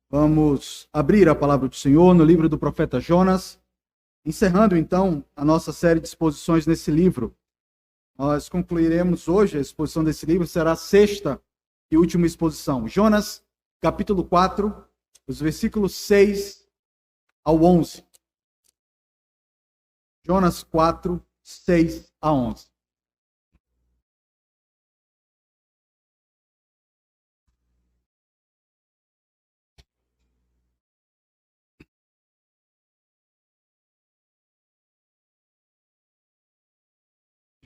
Vamos abrir a palavra do Senhor no livro do profeta Jonas, encerrando então a nossa série de exposições nesse livro. Nós concluiremos hoje a exposição desse livro, será a sexta e última exposição. Jonas, capítulo 4, os versículos 6 ao 11. Jonas 4, 6 a 11.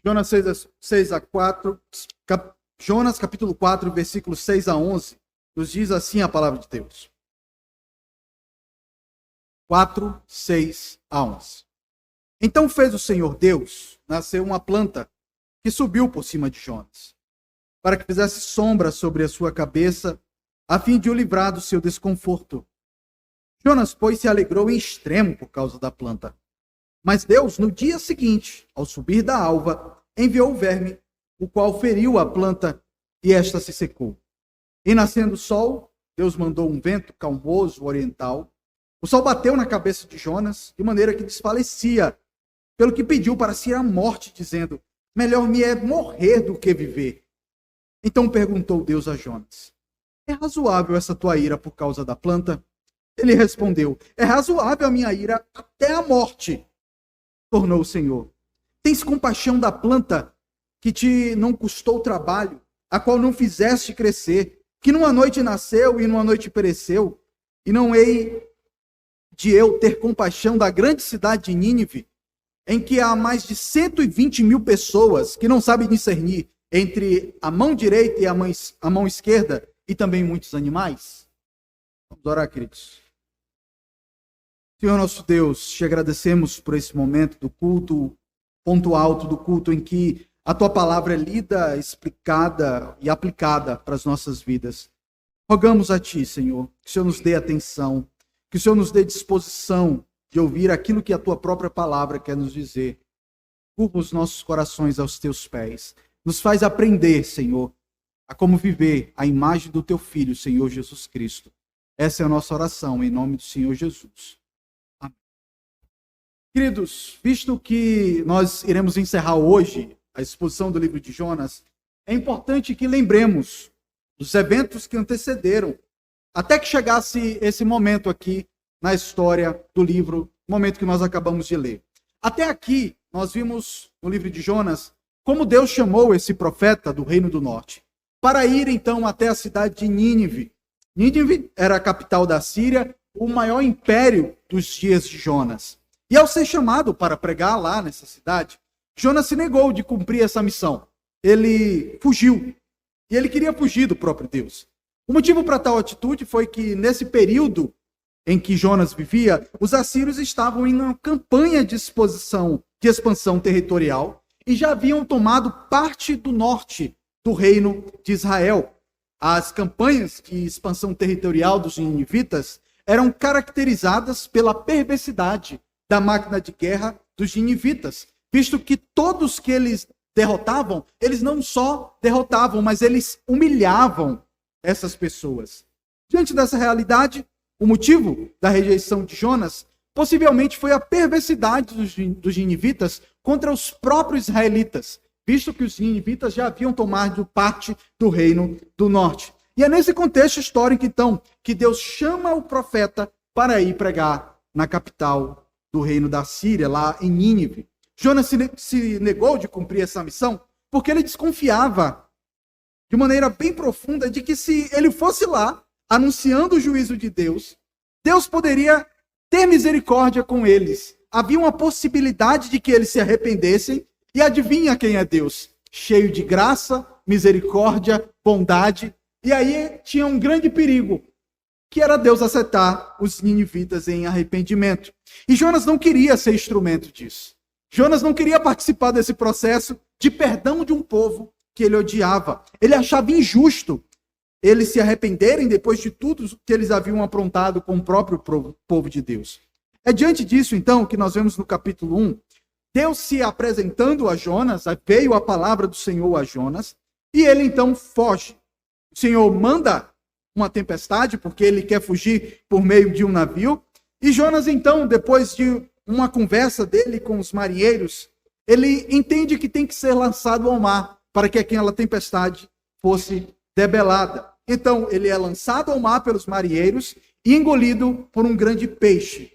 Jonas 6 a 4, Jonas capítulo 4, versículos 6 a 11, nos diz assim a palavra de Deus. 4, 6 a 11. Então fez o Senhor Deus nascer uma planta que subiu por cima de Jonas, para que fizesse sombra sobre a sua cabeça, a fim de o livrar do seu desconforto. Jonas, pois, se alegrou em extremo por causa da planta. Mas Deus, no dia seguinte, ao subir da alva, enviou o verme, o qual feriu a planta, e esta se secou. E nascendo o sol, Deus mandou um vento calmoso oriental. O sol bateu na cabeça de Jonas, de maneira que desfalecia, pelo que pediu para si a morte, dizendo: melhor me é morrer do que viver. Então perguntou Deus a Jonas: é razoável essa tua ira por causa da planta? Ele respondeu: é razoável a minha ira até a morte. Tornou o Senhor: tens compaixão da planta que te não custou trabalho, a qual não fizeste crescer, que numa noite nasceu e numa noite pereceu, e não hei de eu ter compaixão da grande cidade de Nínive, em que há mais de 120 mil pessoas que não sabem discernir entre a mão direita e a mão esquerda, e também muitos animais? Vamos orar, queridos. Senhor nosso Deus, te agradecemos por esse momento do culto, ponto alto do culto em que a tua palavra é lida, explicada e aplicada para as nossas vidas. Rogamos a ti, Senhor, que o Senhor nos dê atenção, que o Senhor nos dê disposição de ouvir aquilo que a tua própria palavra quer nos dizer. Curva os nossos corações aos teus pés. Nos faz aprender, Senhor, a como viver a imagem do teu Filho, Senhor Jesus Cristo. Essa é a nossa oração, em nome do Senhor Jesus. Queridos, visto que nós iremos encerrar hoje a exposição do livro de Jonas, é importante que lembremos dos eventos que antecederam, até que chegasse esse momento aqui na história do livro, momento que nós acabamos de ler. Até aqui, nós vimos no livro de Jonas como Deus chamou esse profeta do Reino do Norte para ir então até a cidade de Nínive. Nínive era a capital da Síria, o maior império dos dias de Jonas. E ao ser chamado para pregar lá nessa cidade, Jonas se negou de cumprir essa missão. Ele fugiu. E ele queria fugir do próprio Deus. O motivo para tal atitude foi que, nesse período em que Jonas vivia, os assírios estavam em uma campanha de expansão territorial e já haviam tomado parte do norte do reino de Israel. As campanhas de expansão territorial dos ninivitas eram caracterizadas pela perversidade da máquina de guerra dos ninivitas, visto que todos que eles derrotavam, eles não só derrotavam, mas eles humilhavam essas pessoas. Diante dessa realidade, o motivo da rejeição de Jonas possivelmente foi a perversidade dos ninivitas contra os próprios israelitas, visto que os ninivitas já haviam tomado parte do reino do norte. E é nesse contexto histórico, então, que Deus chama o profeta para ir pregar na capital do reino da Síria, lá em Nínive. Jonas se negou de cumprir essa missão porque ele desconfiava de maneira bem profunda de que se ele fosse lá, anunciando o juízo de Deus, Deus poderia ter misericórdia com eles. Havia uma possibilidade de que eles se arrependessem, e adivinha quem é Deus? Cheio de graça, misericórdia, bondade, e aí tinha um grande perigo, que era Deus aceitar os ninivitas em arrependimento. E Jonas não queria ser instrumento disso. Jonas não queria participar desse processo de perdão de um povo que ele odiava. Ele achava injusto eles se arrependerem depois de tudo que eles haviam aprontado com o próprio povo de Deus. É diante disso, então, que nós vemos no capítulo 1, Deus se apresentando a Jonas, veio a palavra do Senhor a Jonas, e ele então foge. O Senhor manda uma tempestade, porque ele quer fugir por meio de um navio. E Jonas, então, depois de uma conversa dele com os marinheiros, ele entende que tem que ser lançado ao mar para que aquela tempestade fosse debelada. Então, ele é lançado ao mar pelos marinheiros e engolido por um grande peixe.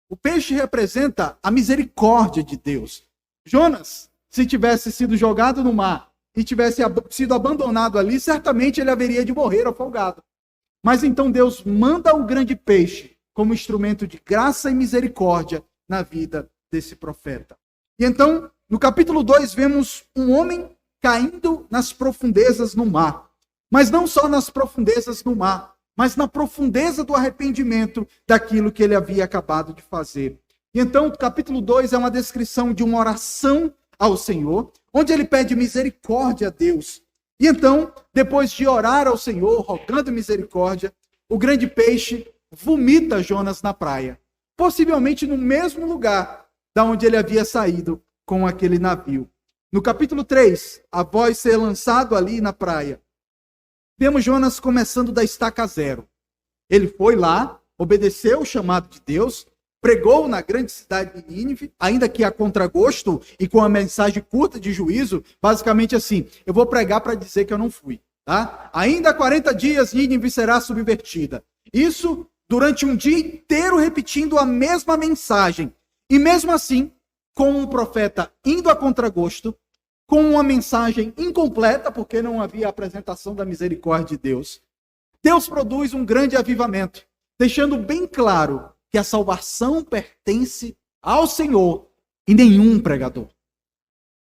O peixe representa a misericórdia de Deus. Jonas, se tivesse sido jogado no mar e tivesse sido abandonado ali, certamente ele haveria de morrer afogado. Mas então Deus manda o grande peixe como instrumento de graça e misericórdia na vida desse profeta. E então, no capítulo 2, vemos um homem caindo nas profundezas no mar. Mas não só nas profundezas do mar, mas na profundeza do arrependimento daquilo que ele havia acabado de fazer. E então, o capítulo 2 é uma descrição de uma oração ao Senhor, onde ele pede misericórdia a Deus. E então, depois de orar ao Senhor, rogando misericórdia, o grande peixe vomita Jonas na praia, possivelmente no mesmo lugar da onde ele havia saído com aquele navio. No capítulo 3, após ser lançado ali na praia, vemos Jonas começando da estaca zero. Ele foi lá, obedeceu o chamado de Deus, pregou na grande cidade de Nínive, ainda que a contragosto e com a mensagem curta de juízo, basicamente assim: eu vou pregar para dizer que eu não fui. Tá? Ainda há 40 dias Nínive será subvertida. Isso durante um dia inteiro repetindo a mesma mensagem. E mesmo assim, com um profeta indo a contragosto, com uma mensagem incompleta, porque não havia apresentação da misericórdia de Deus, Deus produz um grande avivamento, deixando bem claro que a salvação pertence ao Senhor e nenhum pregador.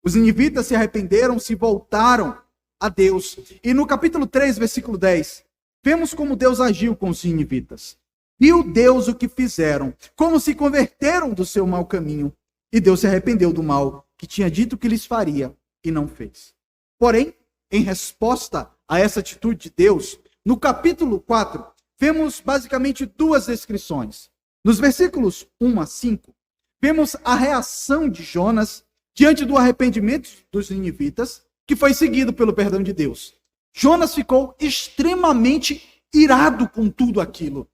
Os ninivitas se arrependeram, se voltaram a Deus. E no capítulo 3, versículo 10, vemos como Deus agiu com os ninivitas. Viu Deus o que fizeram, como se converteram do seu mau caminho. E Deus se arrependeu do mal que tinha dito que lhes faria e não fez. Porém, em resposta a essa atitude de Deus, no capítulo 4, vemos basicamente duas descrições. Nos versículos 1 a 5, vemos a reação de Jonas diante do arrependimento dos ninivitas, que foi seguido pelo perdão de Deus. Jonas ficou extremamente irado com tudo aquilo.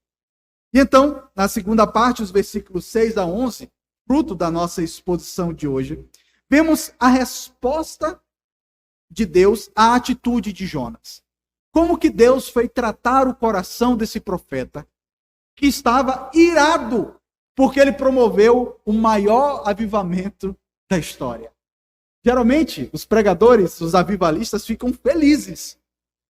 E então, na segunda parte, os versículos 6 a 11, fruto da nossa exposição de hoje, vemos a resposta de Deus à atitude de Jonas. Como que Deus foi tratar o coração desse profeta, que estava irado, porque ele promoveu o maior avivamento da história. Geralmente, os pregadores, os avivalistas, ficam felizes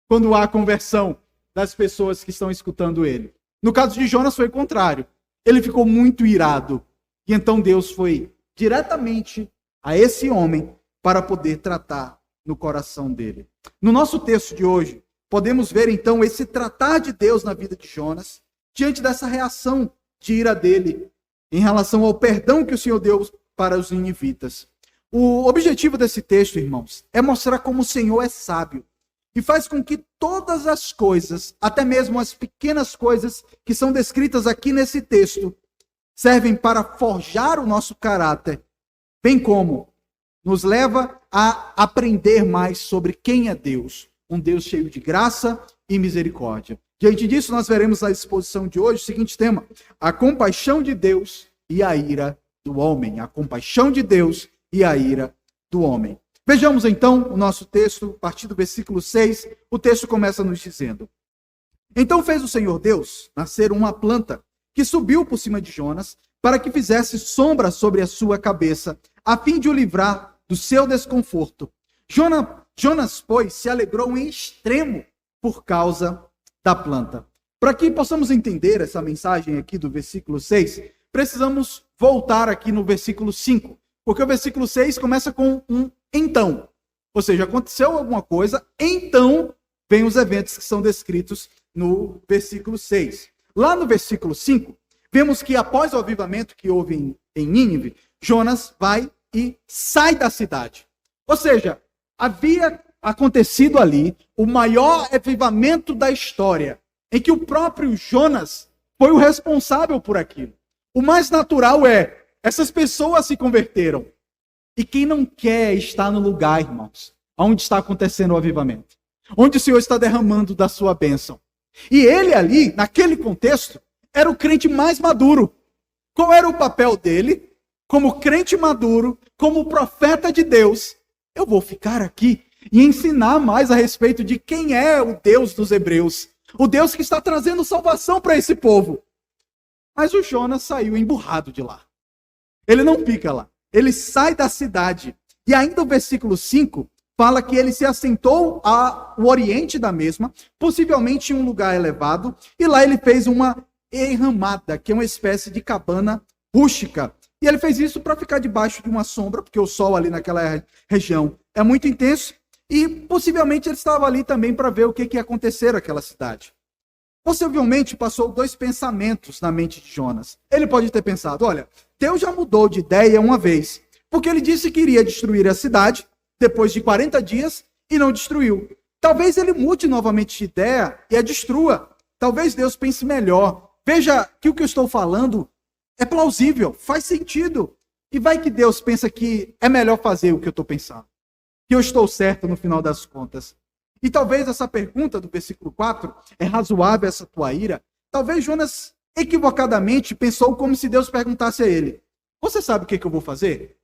quando há conversão das pessoas que estão escutando ele. No caso de Jonas foi o contrário. Ele ficou muito irado. E então Deus foi diretamente a esse homem para poder tratar no coração dele. No nosso texto de hoje, podemos ver então esse tratar de Deus na vida de Jonas, diante dessa reação de ira dele, em relação ao perdão que o Senhor deu para os ninivitas. O objetivo desse texto, irmãos, é mostrar como o Senhor é sábio e faz com que todas as coisas, até mesmo as pequenas coisas que são descritas aqui nesse texto, servem para forjar o nosso caráter, bem como nos leva a aprender mais sobre quem é Deus, um Deus cheio de graça e misericórdia. Diante disso, nós veremos na exposição de hoje o seguinte tema: a compaixão de Deus e a ira do homem. A compaixão de Deus e a ira do homem. Vejamos então o nosso texto, a partir do versículo 6, o texto começa nos dizendo: então fez o Senhor Deus nascer uma planta que subiu por cima de Jonas, para que fizesse sombra sobre a sua cabeça, a fim de o livrar do seu desconforto. Jonas, pois, se alegrou em extremo por causa da planta. Para que possamos entender essa mensagem aqui do versículo 6, precisamos voltar aqui no versículo 5, porque o versículo 6 começa com um então. Ou seja, aconteceu alguma coisa, então vem os eventos que são descritos no versículo 6. Lá no versículo 5, vemos que após o avivamento que houve em Nínive, Jonas vai e sai da cidade. Ou seja, havia acontecido ali o maior avivamento da história, em que o próprio Jonas foi o responsável por aquilo. O mais natural é, essas pessoas se converteram. E quem não quer estar no lugar, irmãos, onde está acontecendo o avivamento? Onde o Senhor está derramando da sua bênção? E ele ali, naquele contexto, era o crente mais maduro. Qual era o papel dele? Como crente maduro, como profeta de Deus, eu vou ficar aqui e ensinar mais a respeito de quem é o Deus dos hebreus. O Deus que está trazendo salvação para esse povo. Mas o Jonas saiu emburrado de lá. Ele não fica lá. Ele sai da cidade. E ainda o versículo 5 fala que ele se assentou ao oriente da mesma, possivelmente em um lugar elevado, e lá ele fez uma enramada, que é uma espécie de cabana rústica. E ele fez isso para ficar debaixo de uma sombra, porque o sol ali naquela região é muito intenso, e possivelmente ele estava ali também para ver o que ia acontecer naquela cidade. Possivelmente passou dois pensamentos na mente de Jonas. Ele pode ter pensado, olha, Deus já mudou de ideia uma vez, porque ele disse que iria destruir a cidade depois de 40 dias e não destruiu. Talvez ele mude novamente de ideia e a destrua. Talvez Deus pense melhor. Veja que o que eu estou falando é plausível, faz sentido. E vai que Deus pensa que é melhor fazer o que eu estou pensando. Que eu estou certo no final das contas. E talvez essa pergunta do versículo 4, é razoável essa tua ira? Talvez Jonas equivocadamente pensou como se Deus perguntasse a ele, você sabe o que eu vou fazer?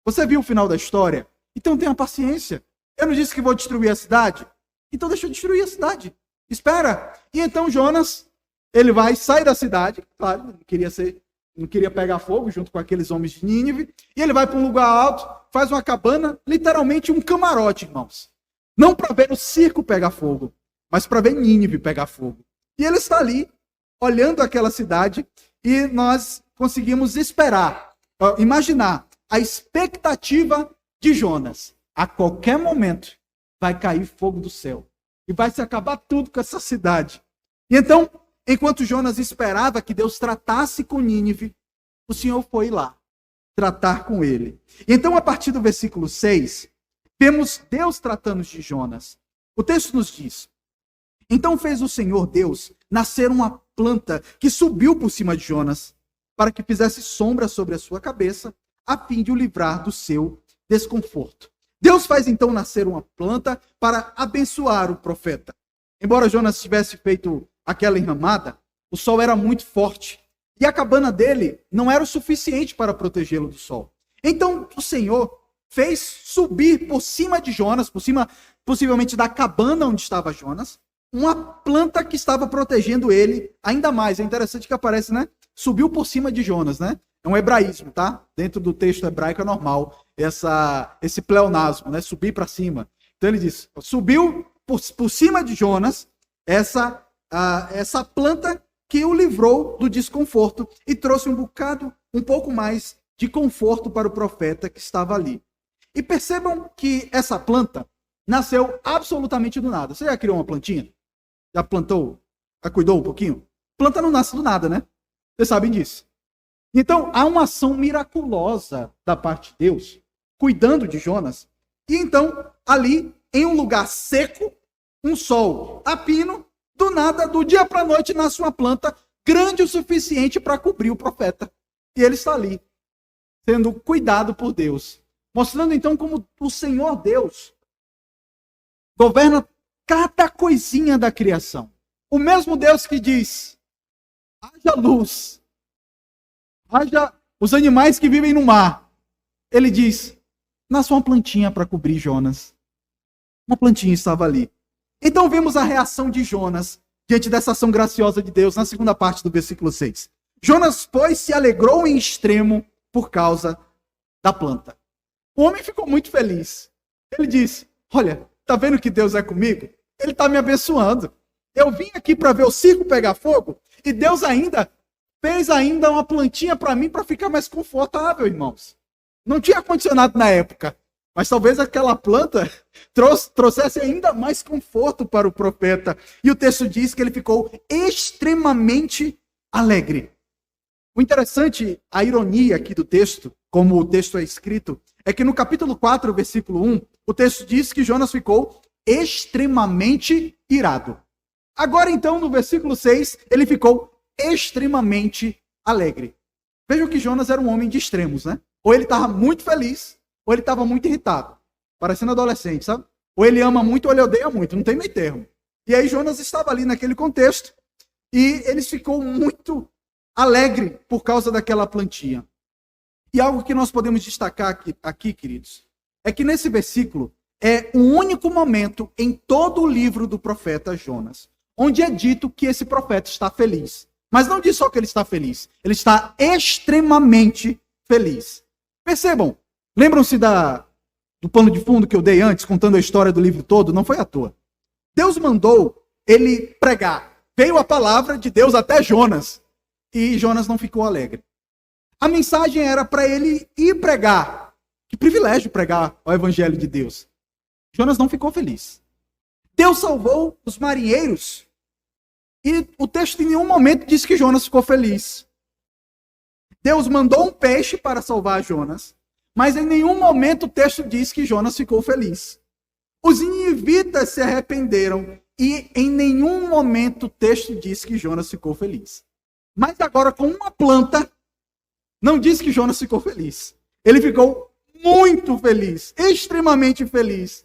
Você viu o final da história? Então tenha paciência. Eu não disse que vou destruir a cidade? Então deixa eu destruir a cidade. Espera. E então Jonas, ele vai sair da cidade, claro, não queria pegar fogo junto com aqueles homens de Nínive, e ele vai para um lugar alto, faz uma cabana, literalmente um camarote, irmãos. Não para ver o circo pegar fogo, mas para ver Nínive pegar fogo. E ele está ali, olhando aquela cidade, e nós conseguimos imaginar a expectativa de Jonas. A qualquer momento vai cair fogo do céu. E vai se acabar tudo com essa cidade. E então, enquanto Jonas esperava que Deus tratasse com Nínive, o Senhor foi lá tratar com ele. E então, a partir do versículo 6, vemos Deus tratando de Jonas. O texto nos diz, então fez o Senhor Deus nascer uma planta que subiu por cima de Jonas, para que fizesse sombra sobre a sua cabeça, a fim de o livrar do seu desconforto. Deus faz então nascer uma planta para abençoar o profeta. Embora Jonas tivesse feito aquela enramada, o sol era muito forte, e a cabana dele não era o suficiente para protegê-lo do sol. Então o Senhor fez subir por cima de Jonas, por cima possivelmente da cabana onde estava Jonas, uma planta que estava protegendo ele ainda mais. É interessante que aparece, né? Subiu por cima de Jonas, né? É um hebraísmo, tá? Dentro do texto hebraico é normal esse pleonasmo, né? Subir para cima. Então ele diz, subiu por cima de Jonas essa planta que o livrou do desconforto e trouxe um pouco mais de conforto para o profeta que estava ali. E percebam que essa planta nasceu absolutamente do nada. Você já criou uma plantinha? Já plantou? Já cuidou um pouquinho? Planta não nasce do nada, né? Vocês sabem disso. Então, há uma ação miraculosa da parte de Deus, cuidando de Jonas. E então, ali, em um lugar seco, um sol a pino, do nada, do dia para a noite, nasce uma planta grande o suficiente para cobrir o profeta. E ele está ali, sendo cuidado por Deus. Mostrando então como o Senhor Deus governa cada coisinha da criação. O mesmo Deus que diz, haja luz, haja os animais que vivem no mar. Ele diz, nasce uma plantinha para cobrir Jonas. Uma plantinha estava ali. Então vemos a reação de Jonas diante dessa ação graciosa de Deus na segunda parte do versículo 6. Jonas, pois, se alegrou em extremo por causa da planta. O homem ficou muito feliz. Ele disse, olha, tá vendo que Deus é comigo? Ele está me abençoando. Eu vim aqui para ver o circo pegar fogo e Deus fez uma plantinha para mim para ficar mais confortável, irmãos. Não tinha ar-condicionado na época, mas talvez aquela planta trouxesse ainda mais conforto para o profeta. E o texto diz que ele ficou extremamente alegre. O interessante, a ironia aqui do texto, como o texto é escrito, é que no capítulo 4, versículo 1, o texto diz que Jonas ficou extremamente irado. Agora então, no versículo 6, ele ficou extremamente alegre. Vejam que Jonas era um homem de extremos, né? Ou ele estava muito feliz, ou ele estava muito irritado. Parecendo adolescente, sabe? Ou ele ama muito, ou ele odeia muito. Não tem meio termo. E aí Jonas estava ali naquele contexto e ele ficou muito alegre por causa daquela plantinha. E algo que nós podemos destacar aqui, queridos, é que nesse versículo é o único momento em todo o livro do profeta Jonas onde é dito que esse profeta está feliz. Mas não diz só que ele está feliz, ele está extremamente feliz. Percebam, lembram-se do pano de fundo que eu dei antes, contando a história do livro todo? Não foi à toa. Deus mandou ele pregar. Veio a palavra de Deus até Jonas. E Jonas não ficou alegre. A mensagem era para ele ir pregar. Que privilégio pregar o evangelho de Deus. Jonas não ficou feliz. Deus salvou os marinheiros. E o texto em nenhum momento diz que Jonas ficou feliz. Deus mandou um peixe para salvar Jonas. Mas em nenhum momento o texto diz que Jonas ficou feliz. Os ninivitas se arrependeram. E em nenhum momento o texto diz que Jonas ficou feliz. Mas agora com uma planta, não diz que Jonas ficou feliz. Ele ficou muito feliz, extremamente feliz.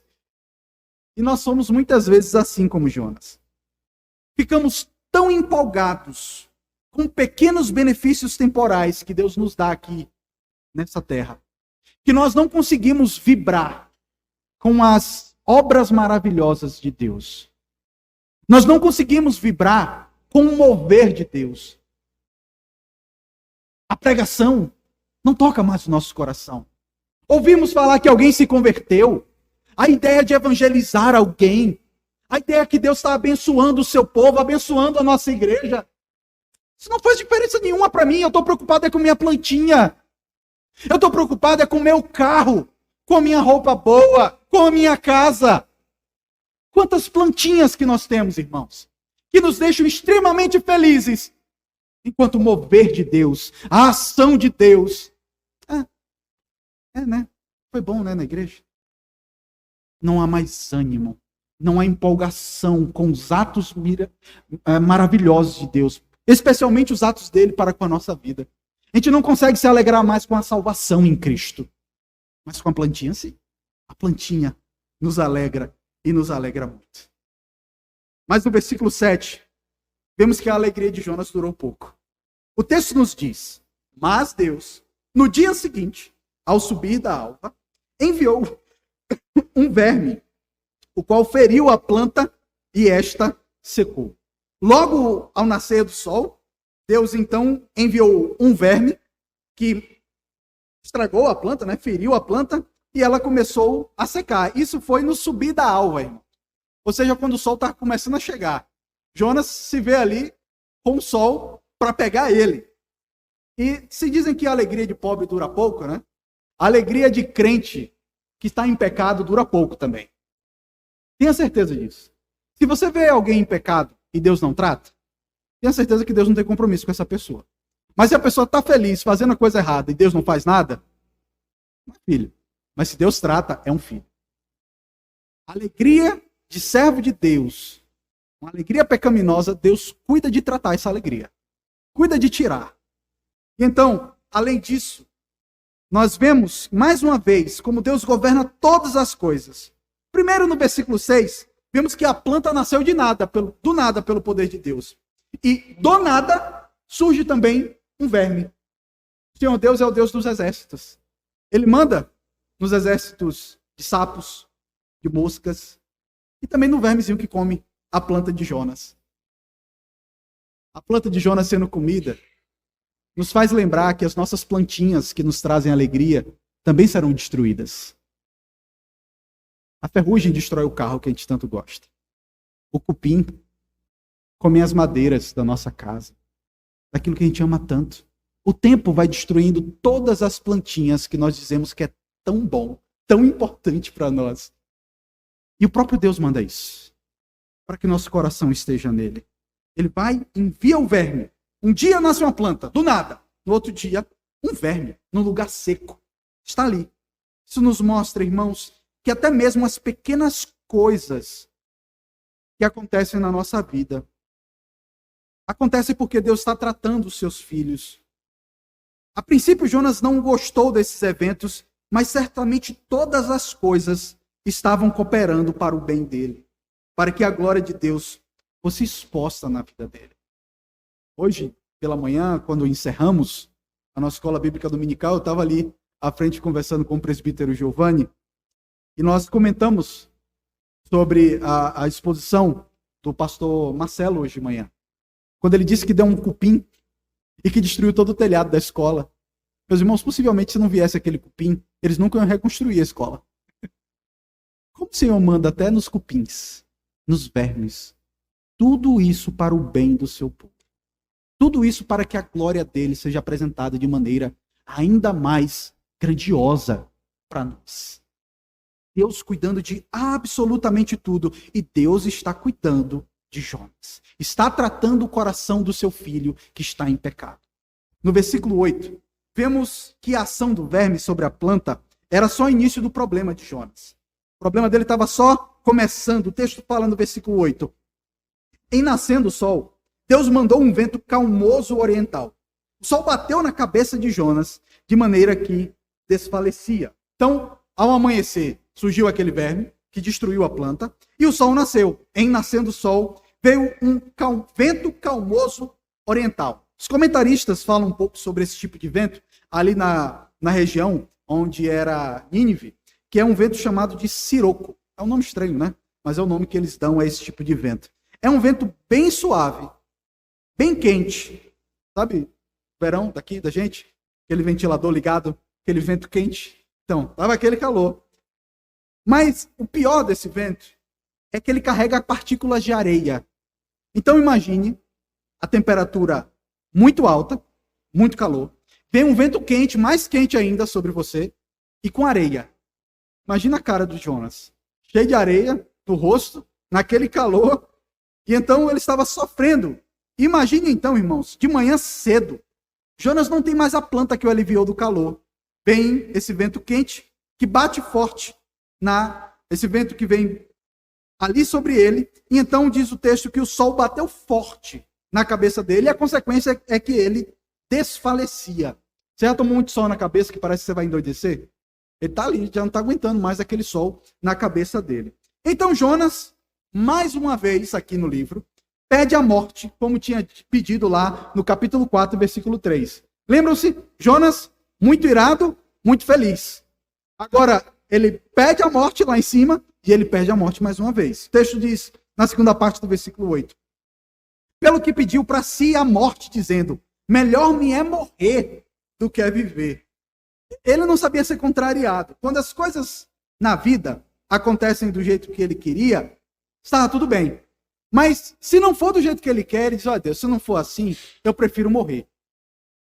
E nós somos muitas vezes assim como Jonas. Ficamos tão empolgados com pequenos benefícios temporais que Deus nos dá aqui nessa terra, que nós não conseguimos vibrar com as obras maravilhosas de Deus. Nós não conseguimos vibrar com o mover de Deus. A pregação não toca mais o nosso coração. Ouvimos falar que alguém se converteu. A ideia de evangelizar alguém. A ideia que Deus está abençoando o seu povo, abençoando a nossa igreja. Isso não faz diferença nenhuma para mim. Eu estou preocupado com minha plantinha. Eu estou preocupado com o meu carro, com a minha roupa boa, com a minha casa. Quantas plantinhas que nós temos, irmãos, que nos deixam extremamente felizes. Enquanto o mover de Deus, a ação de Deus. Né? Foi bom, né, na igreja? Não há mais ânimo. Não há empolgação com os atos maravilhosos de Deus. Especialmente os atos dele para com a nossa vida. A gente não consegue se alegrar mais com a salvação em Cristo. Mas com a plantinha, sim. A plantinha nos alegra e nos alegra muito. Mas no versículo 7, vemos que a alegria de Jonas durou pouco. O texto nos diz, mas Deus, no dia seguinte, ao subir da alva, enviou um verme, o qual feriu a planta e esta secou. Logo ao nascer do sol, Deus então enviou um verme que estragou a planta, né? Feriu a planta e ela começou a secar. Isso foi no subir da alva, irmão. Ou seja, quando o sol está começando a chegar. Jonas se vê ali com o sol para pegar ele. E se dizem que a alegria de pobre dura pouco, né? A alegria de crente que está em pecado dura pouco também. Tenha certeza disso. Se você vê alguém em pecado e Deus não trata, tenha certeza que Deus não tem compromisso com essa pessoa. Mas se a pessoa está feliz fazendo a coisa errada e Deus não faz nada, não é filho. Mas se Deus trata, é um filho. A alegria de servo de Deus, uma alegria pecaminosa, Deus cuida de tratar essa alegria. Cuida de tirar. E então, além disso, nós vemos, mais uma vez, como Deus governa todas as coisas. Primeiro, no versículo 6, vemos que a planta nasceu do nada pelo poder de Deus. E do nada surge também um verme. O Senhor Deus é o Deus dos exércitos. Ele manda nos exércitos de sapos, de moscas, e também no vermezinho que come a planta de Jonas. A planta de Jonas sendo comida nos faz lembrar que as nossas plantinhas que nos trazem alegria também serão destruídas. A ferrugem destrói o carro que a gente tanto gosta. O cupim come as madeiras da nossa casa, daquilo que a gente ama tanto. O tempo vai destruindo todas as plantinhas que nós dizemos que é tão bom, tão importante para nós. E o próprio Deus manda isso, para que nosso coração esteja nele. Ele vai, envia o verme. Um dia nasce uma planta, do nada. No outro dia, um verme, num lugar seco. Está ali. Isso nos mostra, irmãos, que até mesmo as pequenas coisas que acontecem na nossa vida acontecem porque Deus está tratando os seus filhos. A princípio, Jonas não gostou desses eventos, mas certamente todas as coisas estavam cooperando para o bem dele. para que a glória de Deus fosse exposta na vida dele. Hoje, pela manhã, quando encerramos a nossa escola bíblica dominical, eu estava ali à frente conversando com o presbítero Giovanni, e nós comentamos sobre a exposição do pastor Marcelo hoje de manhã, quando ele disse que deu um cupim e que destruiu todo o telhado da escola. Meus irmãos, possivelmente se não viesse aquele cupim, eles nunca iam reconstruir a escola. Como o Senhor manda até nos cupins, nos vermes, tudo isso para o bem do seu povo. Tudo isso para que a glória dele seja apresentada de maneira ainda mais grandiosa para nós. Deus cuidando de absolutamente tudo. E Deus está cuidando de Jonas. Está tratando o coração do seu filho que está em pecado. No versículo 8, vemos que a ação do verme sobre a planta era só o início do problema de Jonas. O problema dele estava só começando. O texto fala no versículo 8. Em nascendo o sol, Deus mandou um vento calmoso oriental. O sol bateu na cabeça de Jonas de maneira que desfalecia. Então, ao amanhecer, surgiu aquele verme que destruiu a planta e o sol nasceu. Em nascendo o sol, veio um vento calmoso oriental. Os comentaristas falam um pouco sobre esse tipo de vento ali na região onde era Nínive, que é um vento chamado de siroco. É um nome estranho, né? Mas é o nome que eles dão a esse tipo de vento. É um vento bem suave, bem quente. Sabe, verão daqui da gente? Aquele ventilador ligado, aquele vento quente. Então, estava aquele calor. Mas o pior desse vento é que ele carrega partículas de areia. Então imagine a temperatura muito alta, muito calor. Vem um vento quente, mais quente ainda sobre você, e com areia. Imagina a cara do Jonas, cheio de areia no rosto, naquele calor, e então ele estava sofrendo. Imagine então, irmãos, de manhã cedo, Jonas não tem mais a planta que o aliviou do calor. Vem esse vento quente que bate forte esse vento que vem ali sobre ele, e então diz o texto que o sol bateu forte na cabeça dele, e a consequência é que ele desfalecia. Você já tomou muito sol na cabeça que parece que você vai endoidecer? Ele está ali, já não está aguentando mais aquele sol na cabeça dele. Então Jonas, mais uma vez aqui no livro, pede a morte, como tinha pedido lá no capítulo 4, versículo 3. Lembram-se? Jonas, muito irado, muito feliz. Agora, ele pede a morte lá em cima e ele perde a morte mais uma vez. O texto diz, na segunda parte do versículo 8. Pelo que pediu para si a morte, dizendo, melhor me é morrer do que é viver. Ele não sabia ser contrariado. Quando as coisas na vida acontecem do jeito que ele queria, estava tudo bem. Mas se não for do jeito que ele quer, ele diz, ó Deus, se não for assim, eu prefiro morrer.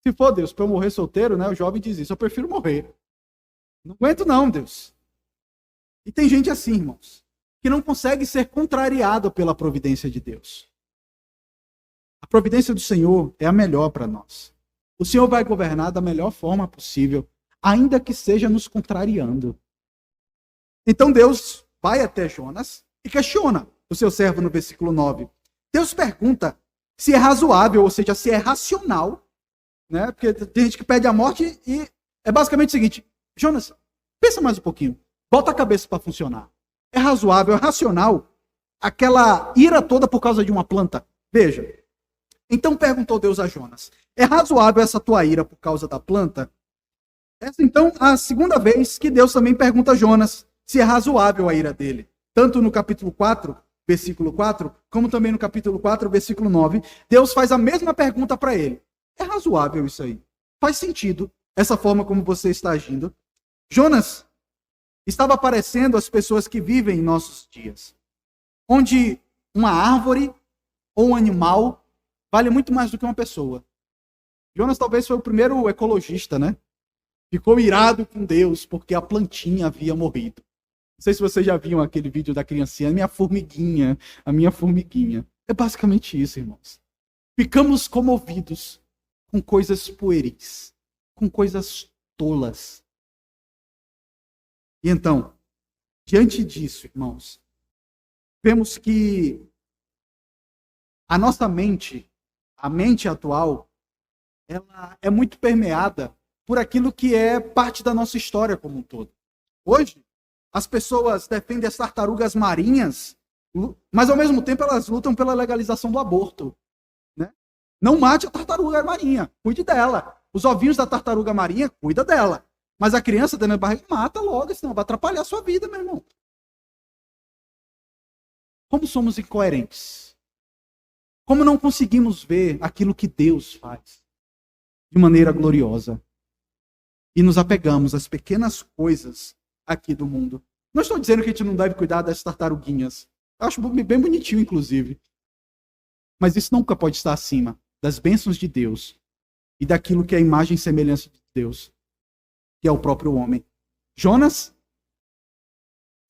Se for, Deus, para eu morrer solteiro, né? O jovem diz isso, eu prefiro morrer. Não aguento não, Deus. E tem gente assim, irmãos, que não consegue ser contrariado pela providência de Deus. A providência do Senhor é a melhor para nós. O Senhor vai governar da melhor forma possível, ainda que seja nos contrariando. Então Deus vai até Jonas e questiona o seu servo no versículo 9. Deus pergunta se é razoável, ou seja, se é racional, né? Porque tem gente que pede a morte e é basicamente o seguinte, Jonas, pensa mais um pouquinho. Bota a cabeça para funcionar. É razoável, é racional aquela ira toda por causa de uma planta? Veja. Então perguntou Deus a Jonas, é razoável essa tua ira por causa da planta? Essa então a segunda vez que Deus também pergunta a Jonas se é razoável a ira dele. Tanto no capítulo 4, versículo 4, como também no capítulo 4, versículo 9, Deus faz a mesma pergunta para ele. É razoável isso aí? Faz sentido essa forma como você está agindo? Jonas estava parecendo as pessoas que vivem em nossos dias, onde uma árvore ou um animal vale muito mais do que uma pessoa. Jonas talvez foi o primeiro ecologista, né? Ficou irado com Deus porque a plantinha havia morrido. Não sei se vocês já viram aquele vídeo da criancinha, a minha formiguinha. É basicamente isso, irmãos. Ficamos comovidos com coisas pueris, com coisas tolas. E então, diante disso, irmãos, vemos que a nossa mente, a mente atual, ela é muito permeada por aquilo que é parte da nossa história como um todo. Hoje, as pessoas defendem as tartarugas marinhas Mas, ao mesmo tempo, elas lutam pela legalização do aborto. Né? Não mate a tartaruga marinha, cuide dela. Os ovinhos da tartaruga marinha, cuida dela. Mas a criança dentro da barriga, mata logo, senão vai atrapalhar a sua vida, meu irmão. Como somos incoerentes? Como não conseguimos ver aquilo que Deus faz de maneira gloriosa? E nos apegamos às pequenas coisas aqui do mundo. Não estou dizendo que a gente não deve cuidar das tartaruguinhas. Eu acho bem bonitinho, inclusive. Mas isso nunca pode estar acima das bênçãos de Deus e daquilo que é a imagem e semelhança de Deus, que é o próprio homem. Jonas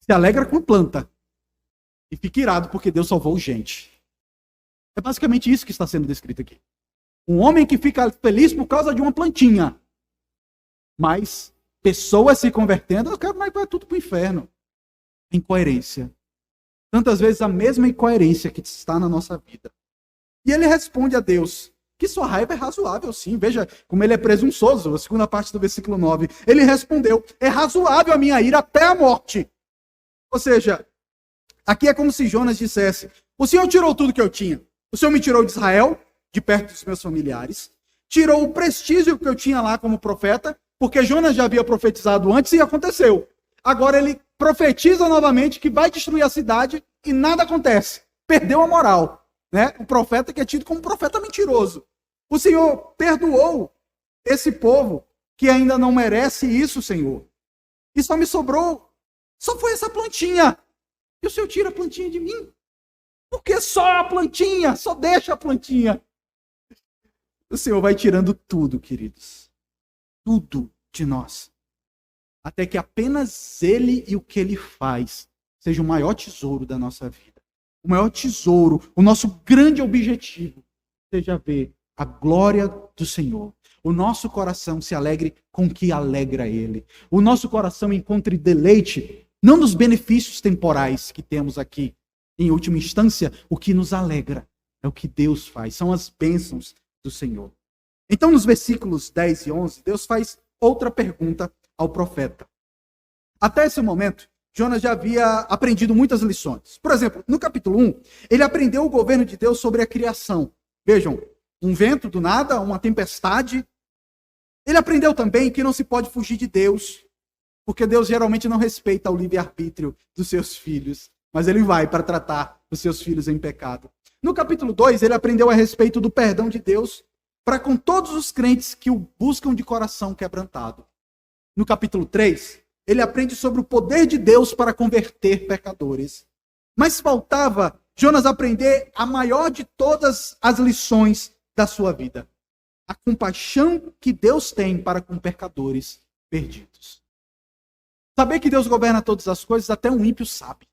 se alegra com a planta e fica irado porque Deus salvou gente. É basicamente isso que está sendo descrito aqui. Um homem que fica feliz por causa de uma plantinha. Mas pessoas se convertendo, mas vai tudo para o inferno. Incoerência. Tantas vezes a mesma incoerência que está na nossa vida. E ele responde a Deus que sua raiva é razoável, sim. Veja como ele é presunçoso, a segunda parte do versículo 9. Ele respondeu, é razoável a minha ira até a morte. Ou seja, aqui é como se Jonas dissesse, o Senhor tirou tudo que eu tinha. O Senhor me tirou de Israel, de perto dos meus familiares. Tirou o prestígio que eu tinha lá como profeta, porque Jonas já havia profetizado antes e aconteceu. Agora ele profetiza novamente que vai destruir a cidade e nada acontece. Perdeu a moral. Né? O profeta que é tido como profeta mentiroso. O Senhor perdoou esse povo que ainda não merece isso, Senhor. E só me sobrou, só foi essa plantinha. E o Senhor tira a plantinha de mim. Por que só a plantinha? Só deixa a plantinha. O Senhor vai tirando tudo, queridos. Tudo de nós. Até que apenas Ele e o que Ele faz seja o maior tesouro da nossa vida. O maior tesouro, o nosso grande objetivo, seja ver a glória do Senhor. O nosso coração se alegre com o que alegra Ele. O nosso coração encontre deleite, não nos benefícios temporais que temos aqui. Em última instância, o que nos alegra é o que Deus faz, são as bênçãos do Senhor. Então, nos versículos 10 e 11, Deus faz outra pergunta ao profeta. Até esse momento, Jonas já havia aprendido muitas lições. Por exemplo, no capítulo 1, ele aprendeu o governo de Deus sobre a criação. Vejam, um vento do nada, uma tempestade. Ele aprendeu também que não se pode fugir de Deus, porque Deus geralmente não respeita o livre-arbítrio dos seus filhos, mas ele vai para tratar os seus filhos em pecado. No capítulo 2, ele aprendeu a respeito do perdão de Deus para com todos os crentes que o buscam de coração quebrantado. No capítulo 3, ele aprende sobre o poder de Deus para converter pecadores. Mas faltava Jonas aprender a maior de todas as lições da sua vida. A compaixão que Deus tem para com pecadores perdidos. Saber que Deus governa todas as coisas, até um ímpio sabe.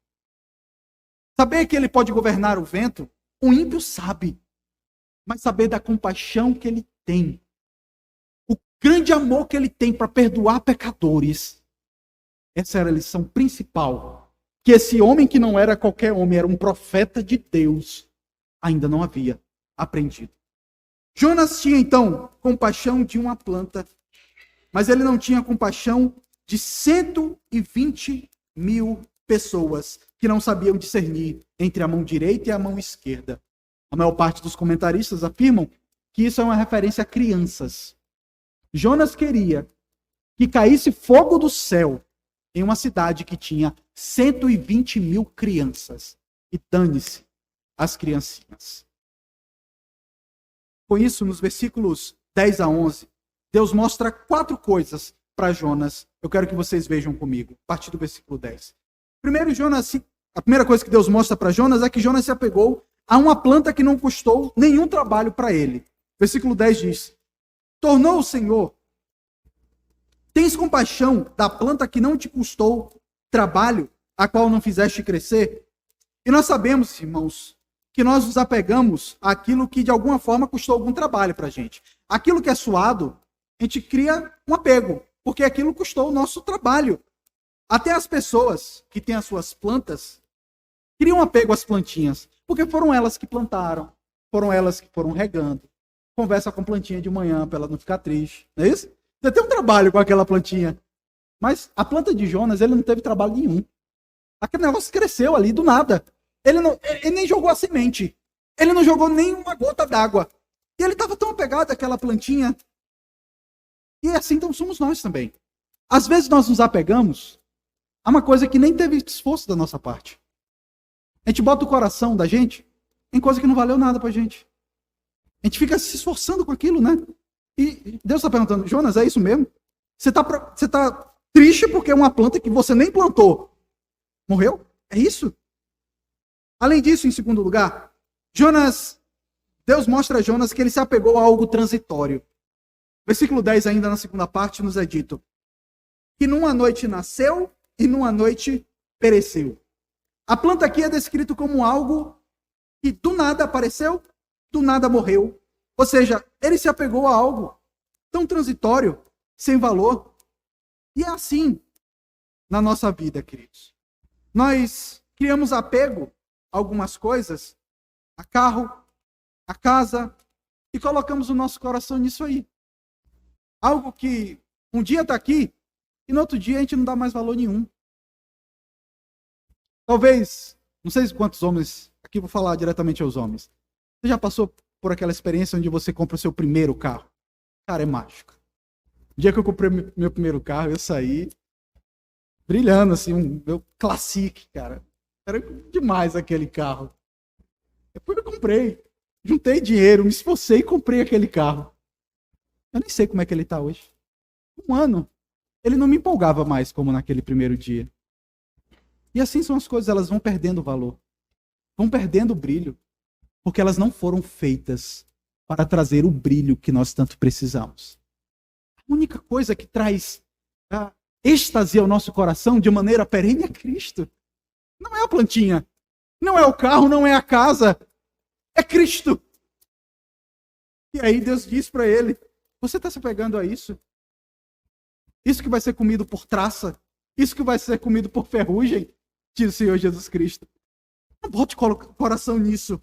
Saber que ele pode governar o vento, um ímpio sabe. Mas saber da compaixão que ele tem. O grande amor que ele tem para perdoar pecadores. Essa era a lição principal. Que esse homem que não era qualquer homem, era um profeta de Deus, ainda não havia aprendido. Jonas tinha então compaixão de uma planta, mas ele não tinha compaixão de 120 mil pessoas que não sabiam discernir entre a mão direita e a mão esquerda. A maior parte dos comentaristas afirmam que isso é uma referência a crianças. Jonas queria que caísse fogo do céu em uma cidade que tinha 120 mil crianças. E dane-se as criancinhas. Com isso, nos versículos 10 a 11, Deus mostra 4 coisas para Jonas. Eu quero que vocês vejam comigo, a partir do versículo 10. Primeiro, a primeira coisa que Deus mostra para Jonas é que Jonas se apegou a uma planta que não custou nenhum trabalho para ele. Versículo 10 diz, tornou o Senhor, tens compaixão da planta que não te custou trabalho, a qual não fizeste crescer? E nós sabemos, irmãos, que nós nos apegamos àquilo que de alguma forma custou algum trabalho para a gente. Aquilo que é suado, a gente cria um apego, porque aquilo custou o nosso trabalho. Até as pessoas que têm as suas plantas, criam um apego às plantinhas, porque foram elas que plantaram, foram elas que foram regando. Conversa com a plantinha de manhã para ela não ficar triste, não é isso? Você tem um trabalho com aquela plantinha. Mas a planta de Jonas, ele não teve trabalho nenhum. Aquele negócio cresceu ali do nada. Ele nem jogou a semente. Ele não jogou nem uma gota d'água. E ele estava tão apegado àquela plantinha. E assim então somos nós também. Às vezes nós nos apegamos a uma coisa que nem teve esforço da nossa parte. A gente bota o coração da gente em coisa que não valeu nada pra gente. A gente fica se esforçando com aquilo, né? E Deus está perguntando, Jonas, é isso mesmo? Você tá triste porque é uma planta que você nem plantou. Morreu? É isso? Além disso, em segundo lugar, Deus mostra a Jonas que ele se apegou a algo transitório. Versículo 10, ainda na segunda parte, nos é dito que numa noite nasceu e numa noite pereceu. A planta aqui é descrito como algo que do nada apareceu, do nada morreu. Ou seja, ele se apegou a algo tão transitório, sem valor. E é assim na nossa vida, queridos. Nós criamos apego a algumas coisas, a carro, a casa, e colocamos o nosso coração nisso aí. Algo que um dia está aqui e no outro dia a gente não dá mais valor nenhum. Talvez, não sei quantos homens, aqui vou falar diretamente aos homens. Você já passou por aquela experiência onde você compra o seu primeiro carro? Cara, é mágico. O dia que eu comprei meu primeiro carro, eu saí brilhando, assim, meu Classic, cara. Era demais aquele carro. Depois eu comprei, juntei dinheiro, me esforcei e comprei aquele carro. Eu nem sei como é que ele está hoje. Um ano. Ele não me empolgava mais como naquele primeiro dia. E assim são as coisas, elas vão perdendo valor. Vão perdendo o brilho. Porque elas não foram feitas para trazer o brilho que nós tanto precisamos. A única coisa que traz êxtase ao nosso coração de maneira perene é Cristo. Não é a plantinha. Não é o carro, não é a casa. É Cristo. E aí Deus diz para ele, você está se apegando a isso? Isso que vai ser comido por traça? Isso que vai ser comido por ferrugem? Diz o Senhor Jesus Cristo. Não bote coração nisso.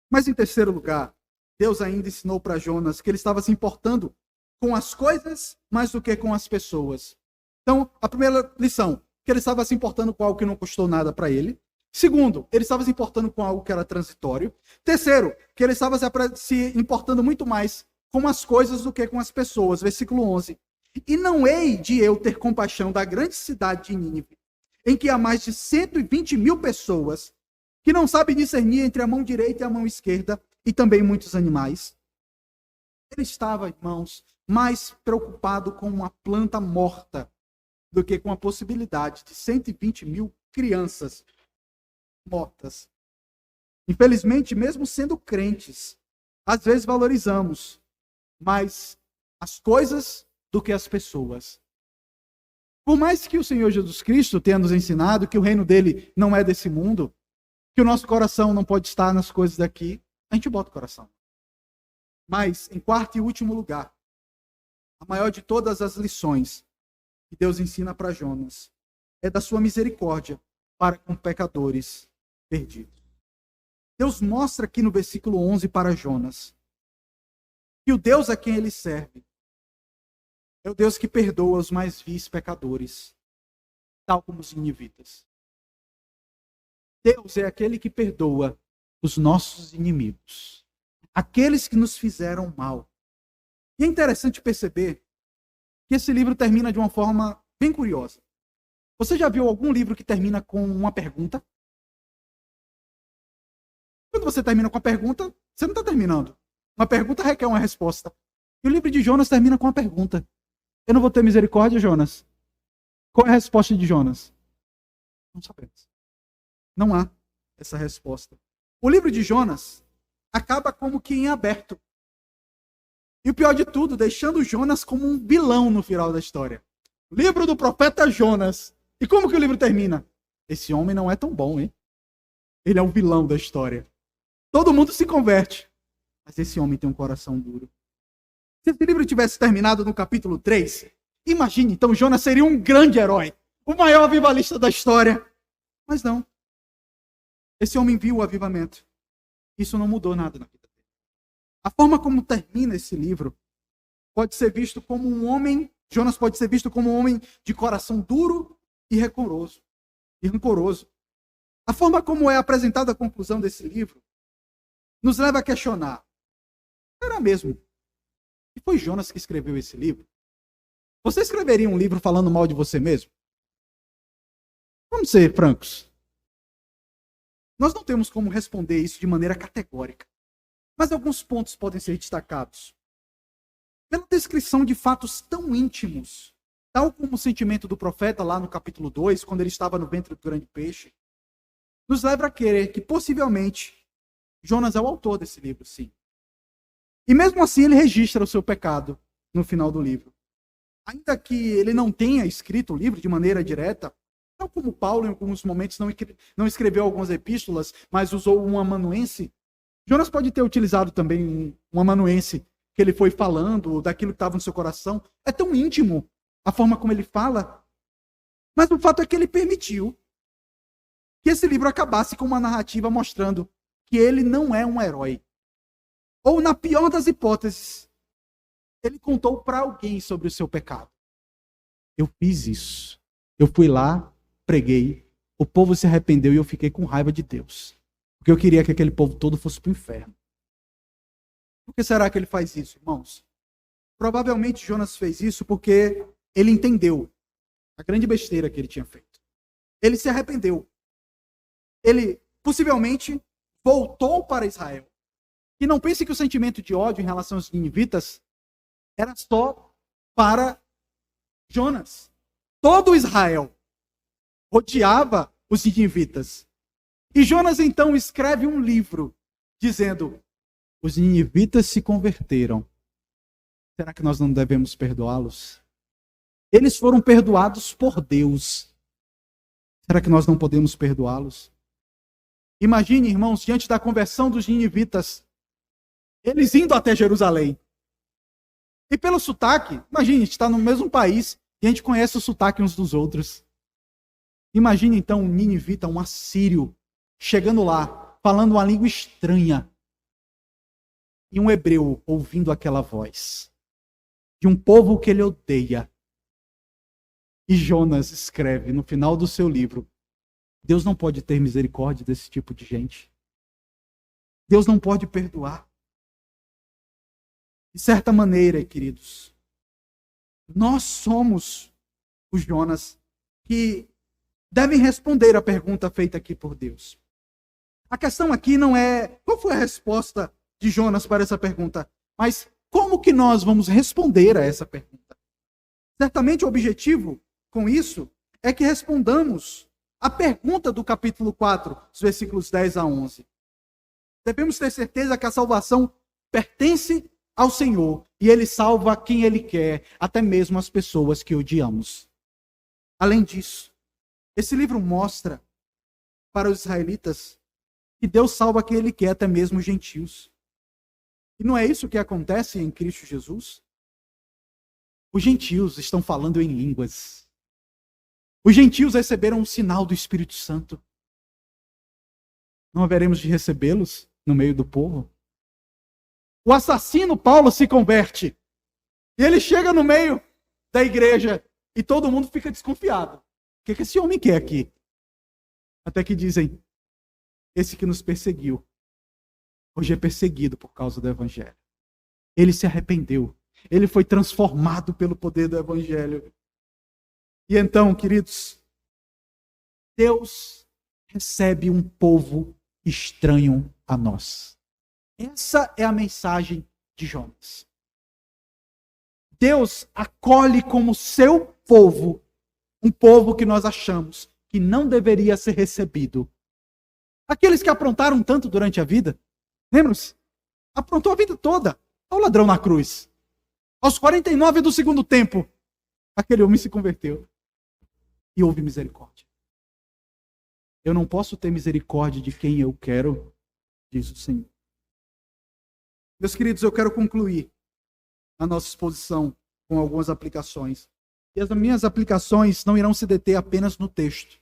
Mas em terceiro lugar, Deus ainda ensinou para Jonas que ele estava se importando com as coisas mais do que com as pessoas. Então, a primeira lição, que ele estava se importando com algo que não custou nada para ele. Segundo, ele estava se importando com algo que era transitório. Terceiro, que ele estava se importando muito mais com as coisas do que com as pessoas. Versículo 11. E não hei de eu ter compaixão da grande cidade de Nínive, em que há mais de 120 mil pessoas que não sabem discernir entre a mão direita e a mão esquerda, e também muitos animais. Ele estava, irmãos, mais preocupado com uma planta morta do que com a possibilidade de 120 mil crianças mortas. Infelizmente, mesmo sendo crentes, às vezes valorizamos mais as coisas do que as pessoas. Por mais que o Senhor Jesus Cristo tenha nos ensinado que o reino dele não é desse mundo, que o nosso coração não pode estar nas coisas daqui, a gente bota o coração. Mas, em quarto e último lugar, a maior de todas as lições que Deus ensina para Jonas é da sua misericórdia para com pecadores perdidos. Deus mostra aqui no versículo 11 para Jonas que o Deus a quem ele serve é o Deus que perdoa os mais vis pecadores, tal como os ninivitas. Deus é aquele que perdoa os nossos inimigos, aqueles que nos fizeram mal. E é interessante perceber que esse livro termina de uma forma bem curiosa. Você já viu algum livro que termina com uma pergunta? Quando você termina com a pergunta, você não está terminando. Uma pergunta requer uma resposta. E o livro de Jonas termina com uma pergunta. Eu não vou ter misericórdia, Jonas? Qual é a resposta de Jonas? Não sabemos. Não há essa resposta. O livro de Jonas acaba como que em aberto. E o pior de tudo, deixando Jonas como um vilão no final da história. Livro do profeta Jonas. E como que o livro termina? Esse homem não é tão bom, hein? Ele é o vilão da história. Todo mundo se converte. Mas esse homem tem um coração duro. Se esse livro tivesse terminado no capítulo 3, imagine, então Jonas seria um grande herói. O maior avivalista da história. Mas não. Esse homem viu o avivamento. Isso não mudou nada na vida dele. A forma como termina esse livro pode ser visto como um homem, Jonas pode ser visto como um homem de coração duro e rancoroso. A forma como é apresentada a conclusão desse livro nos leva a questionar: será mesmo que foi Jonas que escreveu esse livro? Você escreveria um livro falando mal de você mesmo? Vamos ser francos. Nós não temos como responder isso de maneira categórica, mas alguns pontos podem ser destacados. Pela descrição de fatos tão íntimos, tal como o sentimento do profeta lá no capítulo 2, quando ele estava no ventre do grande peixe, nos leva a crer que possivelmente Jonas é o autor desse livro, sim. E mesmo assim ele registra o seu pecado no final do livro. Ainda que ele não tenha escrito o livro de maneira direta, tal como Paulo em alguns momentos não escreveu algumas epístolas, mas usou um amanuense, Jonas pode ter utilizado também um amanuense que ele foi falando, daquilo que estava no seu coração. É tão íntimo a forma como ele fala. Mas o fato é que ele permitiu que esse livro acabasse com uma narrativa mostrando que ele não é um herói. Ou, na pior das hipóteses, ele contou para alguém sobre o seu pecado. Eu fiz isso. Eu fui lá, preguei, o povo se arrependeu e eu fiquei com raiva de Deus. Porque eu queria que aquele povo todo fosse para o inferno. Por que será que ele faz isso, irmãos? Provavelmente Jonas fez isso porque ele entendeu a grande besteira que ele tinha feito. Ele se arrependeu. Ele possivelmente voltou para Israel. E não pense que o sentimento de ódio em relação aos ninivitas era só para Jonas. Todo Israel odiava os ninivitas. E Jonas então escreve um livro dizendo: os ninivitas se converteram. Será que nós não devemos perdoá-los? Eles foram perdoados por Deus. Será que nós não podemos perdoá-los? Imagine, irmãos, diante da conversão dos ninivitas, eles indo até Jerusalém. E pelo sotaque, imagine, a gente está no mesmo país e a gente conhece o sotaque uns dos outros. Imagine então um ninivita, um assírio, chegando lá, falando uma língua estranha. E um hebreu ouvindo aquela voz. De um povo que ele odeia. E Jonas escreve no final do seu livro: Deus não pode ter misericórdia desse tipo de gente. Deus não pode perdoar. De certa maneira, queridos, nós somos os Jonas que devem responder a pergunta feita aqui por Deus. A questão aqui não é qual foi a resposta de Jonas para essa pergunta, mas como que nós vamos responder a essa pergunta? Certamente o objetivo com isso é que respondamos a pergunta do capítulo 4, os versículos 10 a 11. Devemos ter certeza que a salvação pertence ao Senhor e Ele salva quem Ele quer, até mesmo as pessoas que odiamos. Além disso, esse livro mostra para os israelitas que Deus salva quem Ele quer, até mesmo os gentios. E não é isso que acontece em Cristo Jesus? Os gentios estão falando em línguas. Os gentios receberam um sinal do Espírito Santo. Não haveremos de recebê-los no meio do povo? O assassino Paulo se converte. E ele chega no meio da igreja e todo mundo fica desconfiado. O que esse homem quer aqui? Até que dizem: esse que nos perseguiu, hoje é perseguido por causa do evangelho. Ele se arrependeu. Ele foi transformado pelo poder do evangelho. E então, queridos, Deus recebe um povo estranho a nós. Essa é a mensagem de Jonas. Deus acolhe como seu povo um povo que nós achamos que não deveria ser recebido. Aqueles que aprontaram tanto durante a vida. Lembram-se? Aprontou a vida toda. Olha o ladrão na cruz. Aos 49 do segundo tempo, aquele homem se converteu. E houve misericórdia. Eu não posso ter misericórdia de quem eu quero, diz o Senhor. Meus queridos, eu quero concluir a nossa exposição com algumas aplicações. E as minhas aplicações não irão se deter apenas no texto,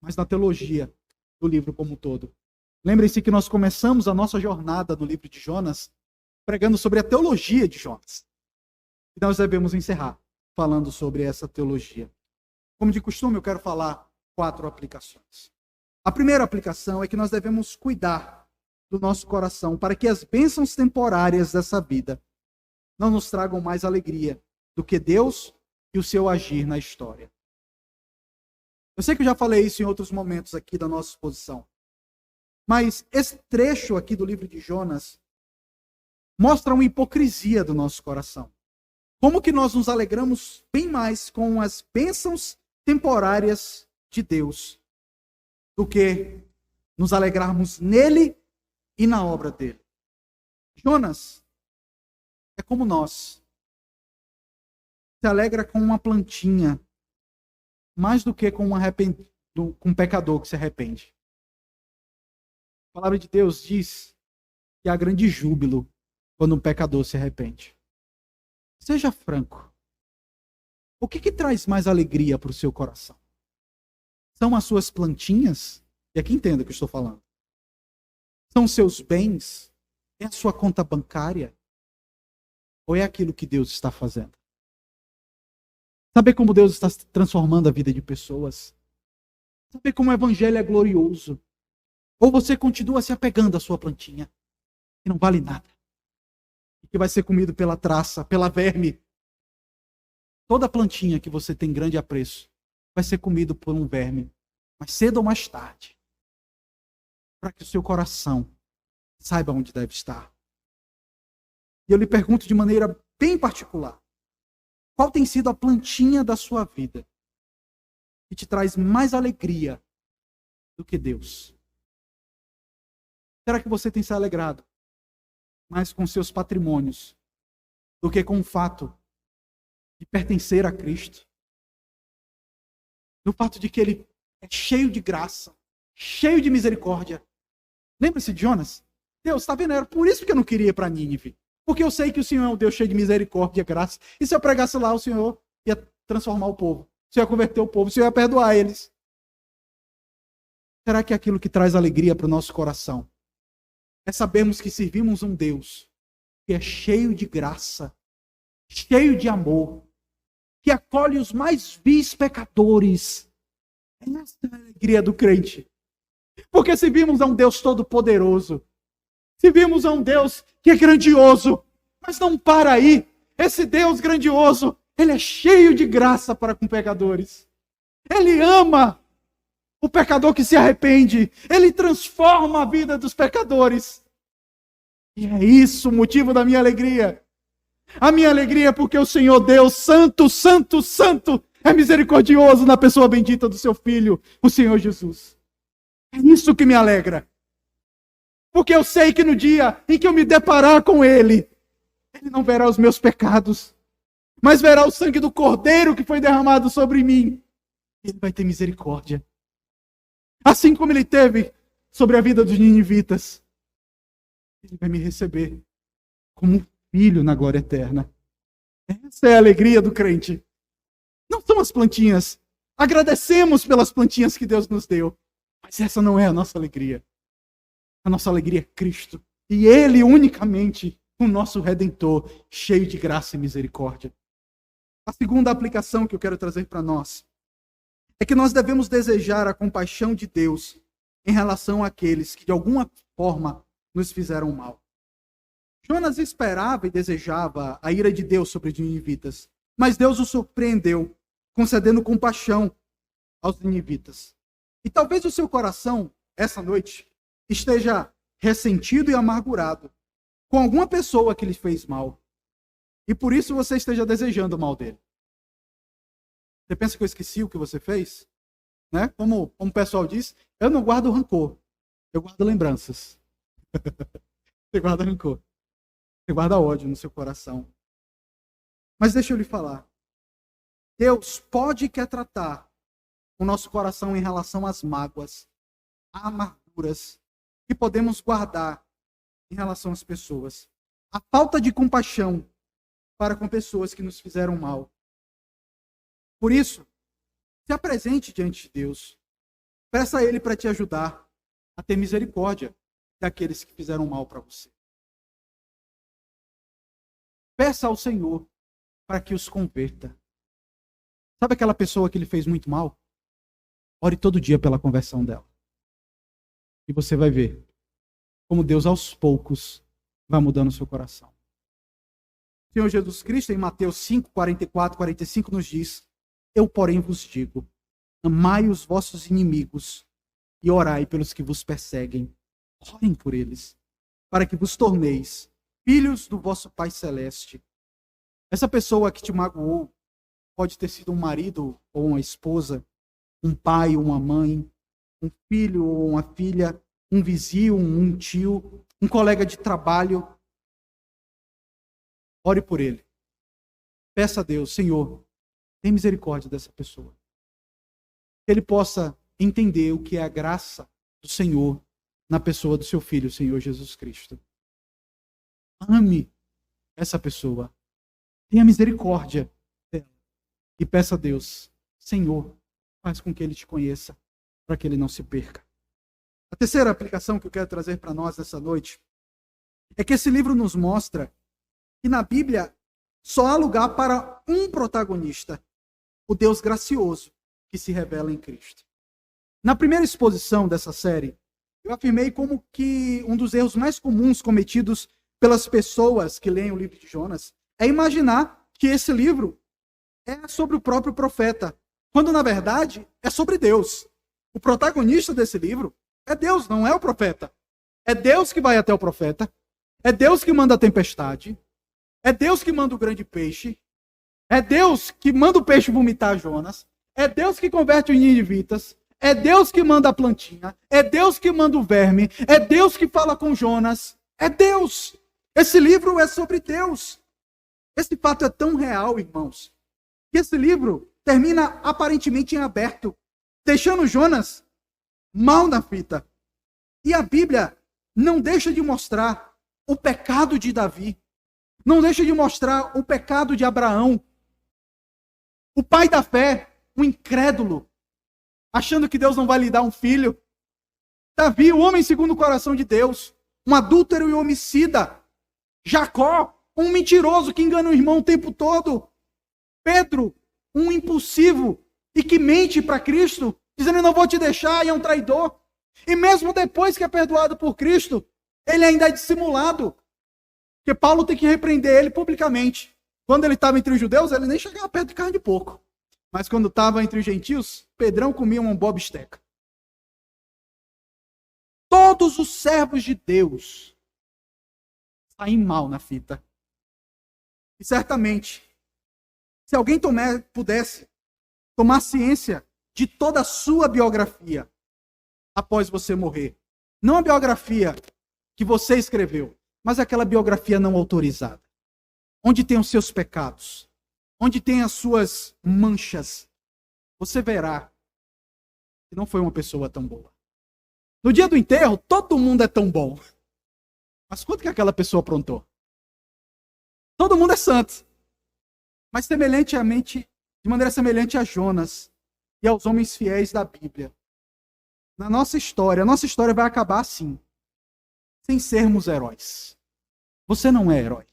mas na teologia do livro como um todo. Lembrem-se que nós começamos a nossa jornada no livro de Jonas pregando sobre a teologia de Jonas. E nós devemos encerrar falando sobre essa teologia. Como de costume, eu quero falar 4 aplicações. A primeira aplicação é que nós devemos cuidar do nosso coração para que as bênçãos temporárias dessa vida não nos tragam mais alegria do que Deus e o seu agir na história. Eu sei que eu já falei isso em outros momentos aqui da nossa exposição, mas esse trecho aqui do livro de Jonas mostra uma hipocrisia do nosso coração. Como que nós nos alegramos bem mais com as bênçãos temporárias de Deus do que nos alegrarmos nele e na obra dele. Jonas é como nós. Se alegra com uma plantinha mais do que com um pecador que se arrepende. A palavra de Deus diz que há grande júbilo quando um pecador se arrepende. Seja franco. O que traz mais alegria para o seu coração? São as suas plantinhas? E aqui entenda o que eu estou falando. São seus bens? É a sua conta bancária? Ou é aquilo que Deus está fazendo? Saber como Deus está transformando a vida de pessoas? Saber como o evangelho é glorioso? Ou você continua se apegando à sua plantinha, que não vale nada, e que vai ser comido pela traça, pela verme? Toda plantinha que você tem grande apreço vai ser comido por um verme, mas cedo ou mais tarde, para que o seu coração saiba onde deve estar. E eu lhe pergunto de maneira bem particular, qual tem sido a plantinha da sua vida que te traz mais alegria do que Deus? Será que você tem se alegrado mais com seus patrimônios do que com o fato de pertencer a Cristo? Do fato de que Ele é cheio de graça, cheio de misericórdia. Lembra-se de Jonas? Deus, está vendo? Era por isso que eu não queria ir para Nínive. Porque eu sei que o Senhor é um Deus cheio de misericórdia e graça. E se eu pregasse lá, o Senhor ia transformar o povo. O Senhor ia converter o povo. O Senhor ia perdoar eles. Será que é aquilo que traz alegria para o nosso coração é sabermos que servimos um Deus que é cheio de graça, cheio de amor, que acolhe os mais vis pecadores? Essa é a alegria do crente. Porque servimos a um Deus todo-poderoso. Servimos a um Deus que é grandioso. Mas não para aí. Esse Deus grandioso, Ele é cheio de graça para com pecadores. Ele ama o pecador que se arrepende. Ele transforma a vida dos pecadores. E é isso o motivo da minha alegria. A minha alegria é porque o Senhor Deus, santo, santo, santo, é misericordioso na pessoa bendita do seu Filho, o Senhor Jesus. É isso que me alegra. Porque eu sei que no dia em que eu me deparar com Ele, Ele não verá os meus pecados, mas verá o sangue do Cordeiro que foi derramado sobre mim. Ele vai ter misericórdia. Assim como Ele teve sobre a vida dos ninivitas, Ele vai me receber como um filho na glória eterna. Essa é a alegria do crente. Não são as plantinhas. Agradecemos pelas plantinhas que Deus nos deu. Mas essa não é a nossa alegria. A nossa alegria é Cristo. E Ele unicamente, o nosso Redentor, cheio de graça e misericórdia. A segunda aplicação que eu quero trazer para nós é que nós devemos desejar a compaixão de Deus em relação àqueles que de alguma forma nos fizeram mal. Jonas esperava e desejava a ira de Deus sobre os ninivitas, mas Deus o surpreendeu, concedendo compaixão aos ninivitas. E talvez o seu coração, essa noite, esteja ressentido e amargurado com alguma pessoa que lhe fez mal. E por isso você esteja desejando o mal dele. Você pensa que eu esqueci o que você fez? Né? Como o pessoal diz, eu não guardo rancor, eu guardo lembranças. Você guarda rancor. Você guarda ódio no seu coração. Mas deixa eu lhe falar. Deus pode e quer tratar o nosso coração em relação às mágoas, às amarguras que podemos guardar em relação às pessoas. A falta de compaixão para com pessoas que nos fizeram mal. Por isso, se apresente diante de Deus. Peça a Ele para te ajudar a ter misericórdia daqueles que fizeram mal para você. Peça ao Senhor para que os converta. Sabe aquela pessoa que lhe fez muito mal? Ore todo dia pela conversão dela. E você vai ver como Deus, aos poucos, vai mudando o seu coração. O Senhor Jesus Cristo, em Mateus 5, 44, 45, nos diz: eu, porém, vos digo, amai os vossos inimigos e orai pelos que vos perseguem. Orem por eles, para que vos torneis filhos do vosso Pai Celeste. Essa pessoa que te magoou pode ter sido um marido ou uma esposa, um pai ou uma mãe, um filho ou uma filha, um vizinho, um tio, um colega de trabalho. Ore por ele. Peça a Deus: Senhor, tem misericórdia dessa pessoa. Que ele possa entender o que é a graça do Senhor na pessoa do seu Filho, o Senhor Jesus Cristo. Ame essa pessoa. Tenha misericórdia dela. E peça a Deus: Senhor, faz com que ele te conheça, para que ele não se perca. A terceira aplicação que eu quero trazer para nós essa noite é que esse livro nos mostra que na Bíblia só há lugar para um protagonista, o Deus gracioso que se revela em Cristo. Na primeira exposição dessa série, eu afirmei como que um dos erros mais comuns cometidos pelas pessoas que leem o livro de Jonas é imaginar que esse livro é sobre o próprio profeta, quando na verdade é sobre Deus. O protagonista desse livro é Deus, não é o profeta. É Deus que vai até o profeta, é Deus que manda a tempestade, é Deus que manda o grande peixe, é Deus que manda o peixe vomitar Jonas, é Deus que converte os ninivitas, é Deus que manda a plantinha, é Deus que manda o verme, é Deus que fala com Jonas, é Deus. Esse livro é sobre Deus. Esse fato é tão real, irmãos, que esse livro termina aparentemente em aberto, deixando Jonas mal na fita. E a Bíblia não deixa de mostrar o pecado de Davi, não deixa de mostrar o pecado de Abraão, o pai da fé, o incrédulo, achando que Deus não vai lhe dar um filho. Davi, o homem segundo o coração de Deus, um adúltero e homicida. Jacó, um mentiroso que engana o irmão o tempo todo. Pedro, um impulsivo e que mente para Cristo, dizendo: eu não vou te deixar, e é um traidor. E mesmo depois que é perdoado por Cristo, ele ainda é dissimulado. Porque Paulo tem que repreender ele publicamente. Quando ele estava entre os judeus, ele nem chegava perto de carne de porco. Mas quando estava entre os gentios, Pedrão comia uma boa bisteca. Todos os servos de Deus saem mal na fita. E certamente, se alguém pudesse tomar ciência de toda a sua biografia após você morrer, não a biografia que você escreveu, mas aquela biografia não autorizada, onde tem os seus pecados, onde tem as suas manchas, você verá que não foi uma pessoa tão boa. No dia do enterro, todo mundo é tão bom. Mas quanto que aquela pessoa aprontou? Todo mundo é santo. Mas de maneira semelhante a Jonas e aos homens fiéis da Bíblia, a nossa história vai acabar assim, sem sermos heróis. Você não é herói.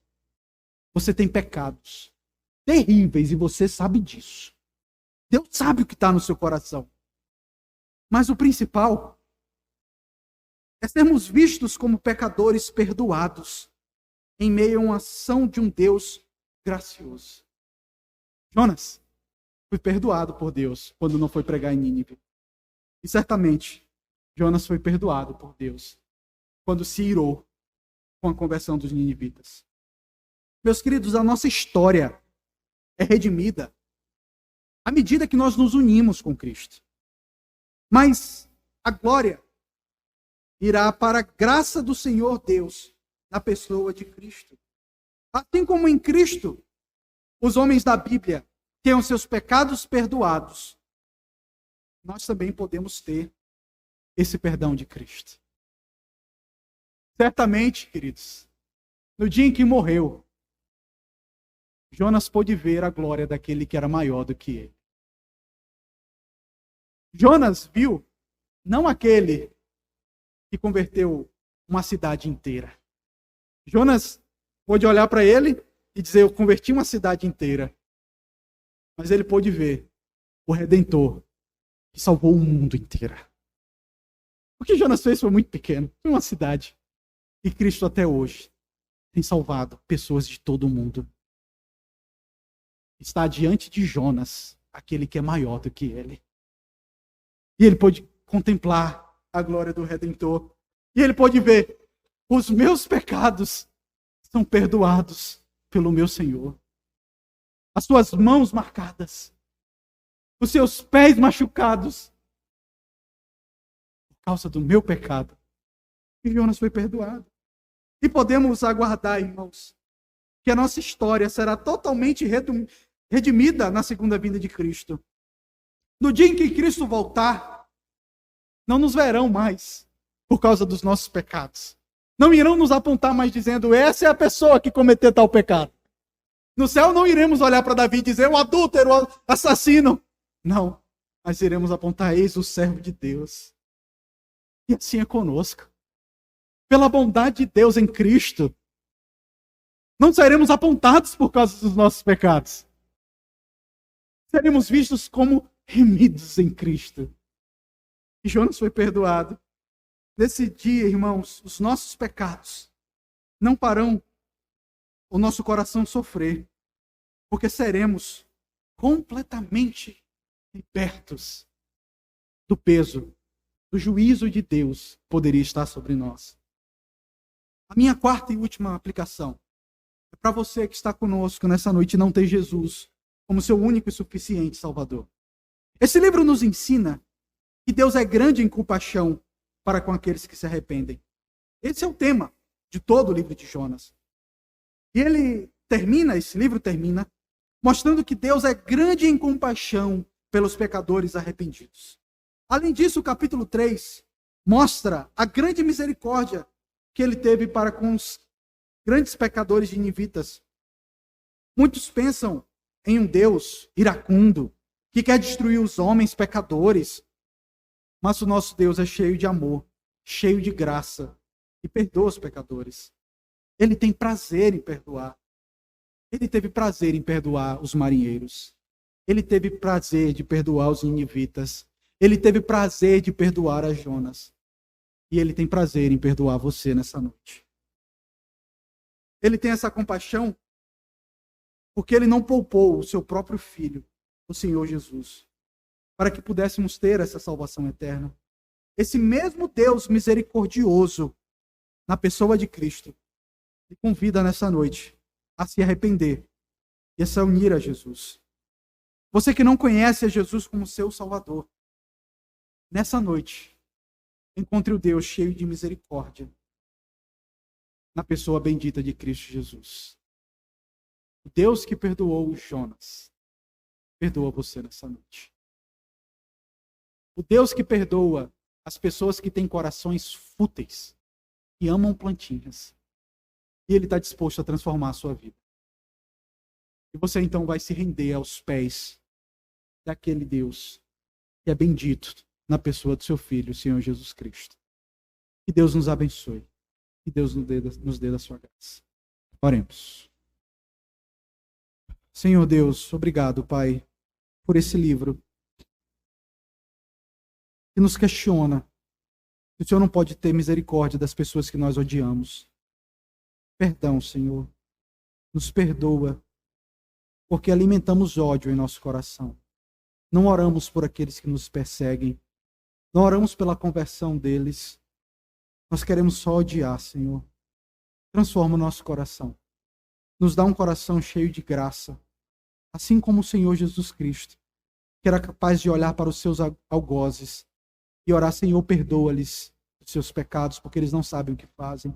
Você tem pecados terríveis e você sabe disso. Deus sabe o que está no seu coração. Mas o principal é sermos vistos como pecadores perdoados em meio a uma ação de um Deus gracioso. Jonas foi perdoado por Deus quando não foi pregar em Nínive. E certamente Jonas foi perdoado por Deus quando se irou com a conversão dos ninivitas. Meus queridos, a nossa história é redimida à medida que nós nos unimos com Cristo. Mas a glória irá para a graça do Senhor Deus na pessoa de Cristo. Assim como em Cristo, os homens da Bíblia tenham seus pecados perdoados, nós também podemos ter esse perdão de Cristo. Certamente, queridos, no dia em que morreu, Jonas pôde ver a glória daquele que era maior do que ele. Jonas viu não aquele que converteu uma cidade inteira. Jonas pôde olhar para ele e dizer: eu converti uma cidade inteira. Mas ele pôde ver o Redentor que salvou o mundo inteiro. O que Jonas fez foi muito pequeno. Foi uma cidade. E Cristo até hoje tem salvado pessoas de todo o mundo. Está diante de Jonas aquele que é maior do que ele. E ele pôde contemplar a glória do Redentor. E ele pôde ver: os meus pecados são perdoados pelo meu Senhor. As suas mãos marcadas, os seus pés machucados, por causa do meu pecado. E Jonas foi perdoado. E podemos aguardar, irmãos, que a nossa história será totalmente redimida na segunda vinda de Cristo. No dia em que Cristo voltar, não nos verão mais por causa dos nossos pecados. Não irão nos apontar mais dizendo: essa é a pessoa que cometeu tal pecado. No céu não iremos olhar para Davi e dizer: o adúltero, o assassino. Não, mas iremos apontar: eis o servo de Deus. E assim é conosco. Pela bondade de Deus em Cristo, não seremos apontados por causa dos nossos pecados. Seremos vistos como remidos em Cristo. E Jonas foi perdoado. Nesse dia, irmãos, os nossos pecados não farão o nosso coração sofrer, porque seremos completamente libertos do peso, do juízo de Deus que poderia estar sobre nós. A minha quarta e última aplicação é para você que está conosco nessa noite e não tem Jesus como seu único e suficiente Salvador. Esse livro nos ensina que Deus é grande em compaixão para com aqueles que se arrependem. Esse é o tema de todo o livro de Jonas. E esse livro termina, mostrando que Deus é grande em compaixão pelos pecadores arrependidos. Além disso, o capítulo 3 mostra a grande misericórdia que ele teve para com os grandes pecadores de ninivitas. Muitos pensam em um Deus iracundo, que quer destruir os homens pecadores. Mas o nosso Deus é cheio de amor, cheio de graça, e perdoa os pecadores. Ele tem prazer em perdoar. Ele teve prazer em perdoar os marinheiros. Ele teve prazer de perdoar os ninivitas. Ele teve prazer de perdoar a Jonas. E ele tem prazer em perdoar você nessa noite. Ele tem essa compaixão porque ele não poupou o seu próprio filho, o Senhor Jesus, para que pudéssemos ter essa salvação eterna. Esse mesmo Deus misericordioso, na pessoa de Cristo, lhe convida nessa noite a se arrepender e a se unir a Jesus. Você que não conhece a Jesus como seu Salvador, nessa noite, encontre o Deus cheio de misericórdia na pessoa bendita de Cristo Jesus. O Deus que perdoou Jonas, perdoa você nessa noite. O Deus que perdoa as pessoas que têm corações fúteis, que amam plantinhas, e Ele está disposto a transformar a sua vida. E você então vai se render aos pés daquele Deus que é bendito na pessoa do seu Filho, o Senhor Jesus Cristo. Que Deus nos abençoe. Que Deus nos dê da sua graça. Oremos. Senhor Deus, obrigado, Pai, por esse livro que nos questiona que o Senhor não pode ter misericórdia das pessoas que nós odiamos. Perdão, Senhor. Nos perdoa, porque alimentamos ódio em nosso coração. Não oramos por aqueles que nos perseguem. Não oramos pela conversão deles. Nós queremos só odiar, Senhor. Transforma o nosso coração. Nos dá um coração cheio de graça. Assim como o Senhor Jesus Cristo, que era capaz de olhar para os seus algozes e orar: Senhor, perdoa-lhes os seus pecados, porque eles não sabem o que fazem.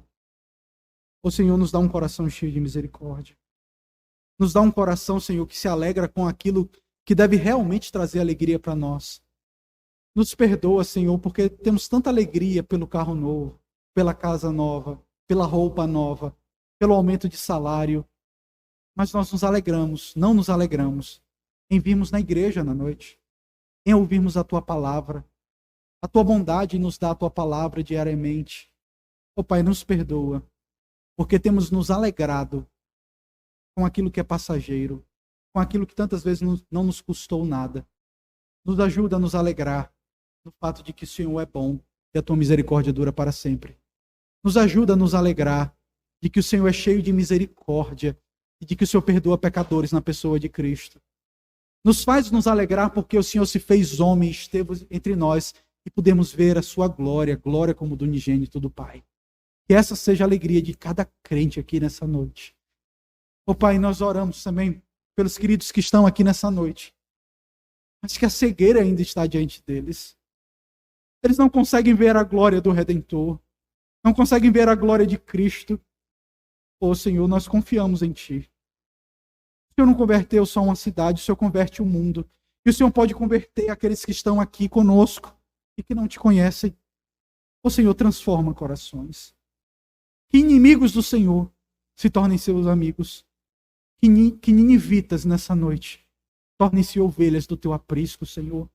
O Senhor nos dá um coração cheio de misericórdia. Nos dá um coração, Senhor, que se alegra com aquilo que deve realmente trazer alegria para nós. Nos perdoa, Senhor, porque temos tanta alegria pelo carro novo, pela casa nova, pela roupa nova, pelo aumento de salário. Mas nós não nos alegramos em virmos na igreja na noite, em ouvirmos a Tua palavra, a Tua bondade nos dá a Tua palavra diariamente. Ó Pai, nos perdoa, porque temos nos alegrado com aquilo que é passageiro, com aquilo que tantas vezes não nos custou nada. Nos ajuda a nos alegrar no fato de que o Senhor é bom, e a tua misericórdia dura para sempre. Nos ajuda a nos alegrar de que o Senhor é cheio de misericórdia e de que o Senhor perdoa pecadores na pessoa de Cristo. Nos faz nos alegrar porque o Senhor se fez homem e esteve entre nós e podemos ver a sua glória, glória como do unigênito do Pai. Que essa seja a alegria de cada crente aqui nessa noite. Ó Pai, nós oramos também pelos queridos que estão aqui nessa noite, mas que a cegueira ainda está diante deles. Eles não conseguem ver a glória do Redentor, não conseguem ver a glória de Cristo. Ó Senhor, nós confiamos em Ti. O Senhor não converteu só uma cidade, o Senhor converte o mundo. E o Senhor pode converter aqueles que estão aqui conosco e que não Te conhecem. Ó Senhor, transforma corações. Que inimigos do Senhor se tornem seus amigos. Que ninivitas nessa noite tornem-se ovelhas do Teu aprisco, Senhor.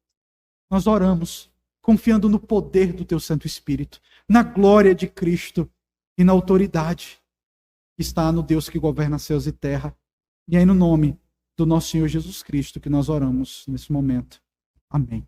Nós oramos confiando no poder do Teu Santo Espírito, na glória de Cristo e na autoridade que está no Deus que governa céus e terra. E aí no nome do nosso Senhor Jesus Cristo que nós oramos nesse momento. Amém.